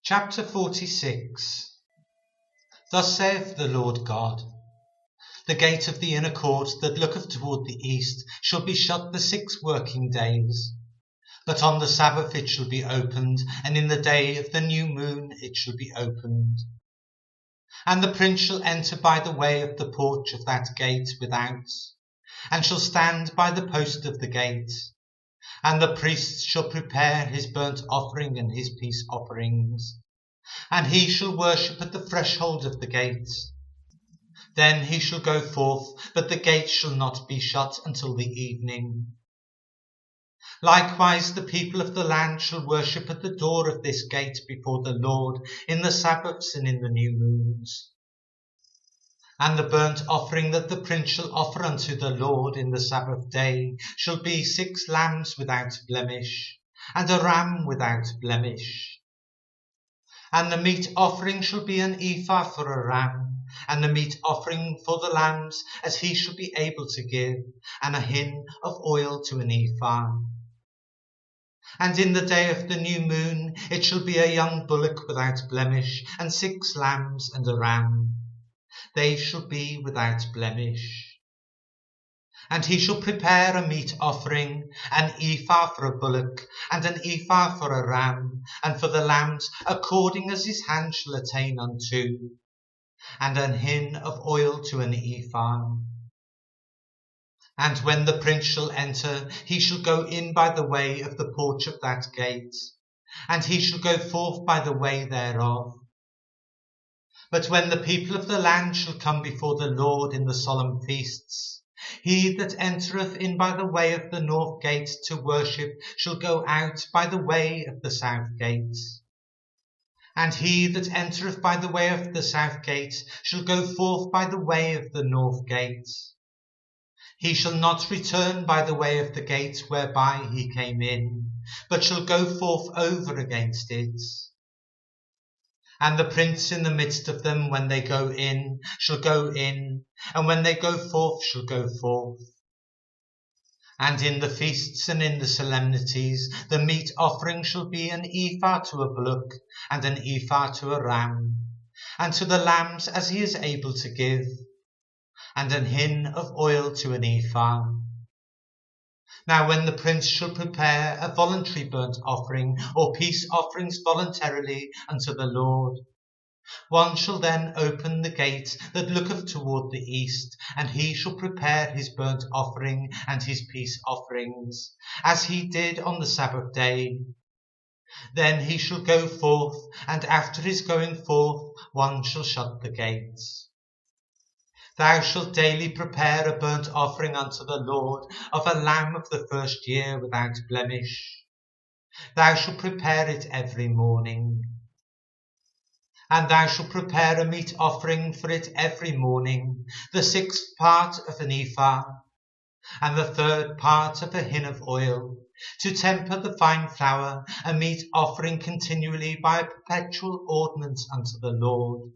Chapter 46. Thus saith the Lord God, The gate of the inner court that looketh toward the east shall be shut the 6 working days. But on the Sabbath it shall be opened, and in the day of the new moon it shall be opened. And the prince shall enter by the way of the porch of that gate without, and shall stand by the post of the gate. And the priest shall prepare his burnt offering and his peace offerings, and he shall worship at the threshold of the gate. Then he shall go forth, but the gate shall not be shut until the evening. Likewise the people of the land shall worship at the door of this gate before the Lord in the Sabbaths and in the new moons. And the burnt offering that the prince shall offer unto the Lord in the Sabbath day shall be 6 lambs without blemish, and a ram without blemish. And the meat offering shall be an ephah for a ram, and the meat offering for the lambs as he shall be able to give, and a hin of oil to an ephah. And in the day of the new moon it shall be a young bullock without blemish, and 6 lambs and a ram. They shall be without blemish. And he shall prepare a meat offering, an ephah for a bullock, and an ephah for a ram, and for the lambs according as his hand shall attain unto, and an hin of oil to an ephah. And when the prince shall enter, he shall go in by the way of the porch of that gate, and he shall go forth by the way thereof. But when the people of the land shall come before the Lord in the solemn feasts, he that entereth in by the way of the north gate to worship shall go out by the way of the south gate. And he that entereth by the way of the south gate shall go forth by the way of the north gate. He shall not return by the way of the gate whereby he came in, but shall go forth over against it. And the prince in the midst of them, when they go in, shall go in, and when they go forth, shall go forth. And in the feasts and in the solemnities, the meat offering shall be an ephah to a bullock, and an ephah to a ram, and to the lambs as he is able to give, and an hin of oil to an ephah. Now when the prince shall prepare a voluntary burnt offering, or peace offerings voluntarily unto the Lord, one shall then open the gate that looketh toward the east, and he shall prepare his burnt offering and his peace offerings, as he did on the Sabbath day. Then he shall go forth, and after his going forth, one shall shut the gates. Thou shalt daily prepare a burnt offering unto the Lord of a lamb of the first year without blemish. Thou shalt prepare it every morning. And thou shalt prepare a meat offering for it every morning, the 6th part of an ephah, and the 3rd part of a hin of oil, to temper the fine flour, a meat offering continually by a perpetual ordinance unto the Lord.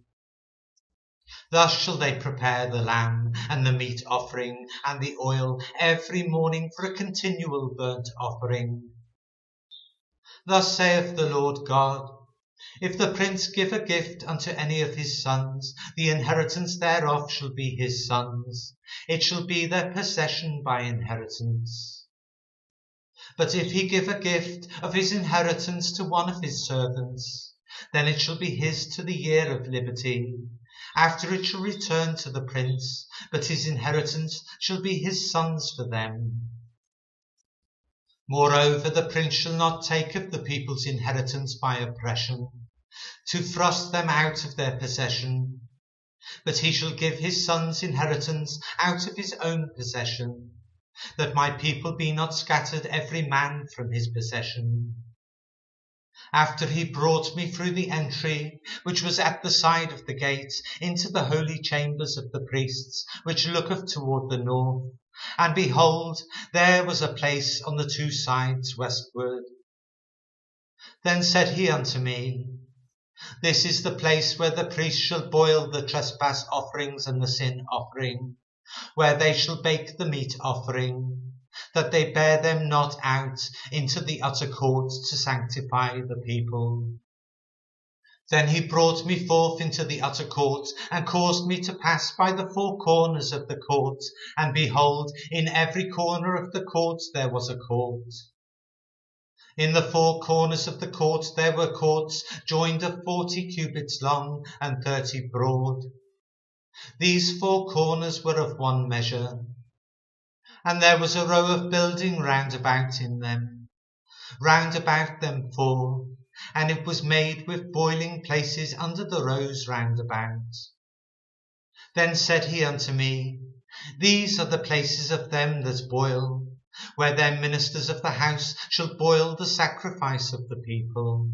Thus shall they prepare the lamb, and the meat offering, and the oil, every morning for a continual burnt offering. Thus saith the Lord God, If the prince give a gift unto any of his sons, the inheritance thereof shall be his sons. It shall be their possession by inheritance. But if he give a gift of his inheritance to one of his servants, then it shall be his to the year of liberty. After it shall return to the prince, but his inheritance shall be his sons for them. Moreover, the prince shall not take of the people's inheritance by oppression, to thrust them out of their possession, but he shall give his sons' inheritance out of his own possession, that my people be not scattered every man from his possession. After he brought me through the entry, which was at the side of the gate, into the holy chambers of the priests, which looketh toward the north, and behold, there was a place on the 2 sides westward. Then said he unto me, This is the place where the priests shall boil the trespass offerings and the sin offering, where they shall bake the meat offering, that they bear them not out into the utter court to sanctify the people. Then he brought me forth into the utter court, and caused me to pass by the four corners of the court. And behold, in every corner of the court there was a court. In the four corners of the court there were courts, joined of 40 cubits long and 30 broad. These four corners were of one measure. And there was a row of building round about in them, round about them four, and it was made with boiling places under the rows round about. Then said he unto me, These are the places of them that boil, where their ministers of the house shall boil the sacrifice of the people.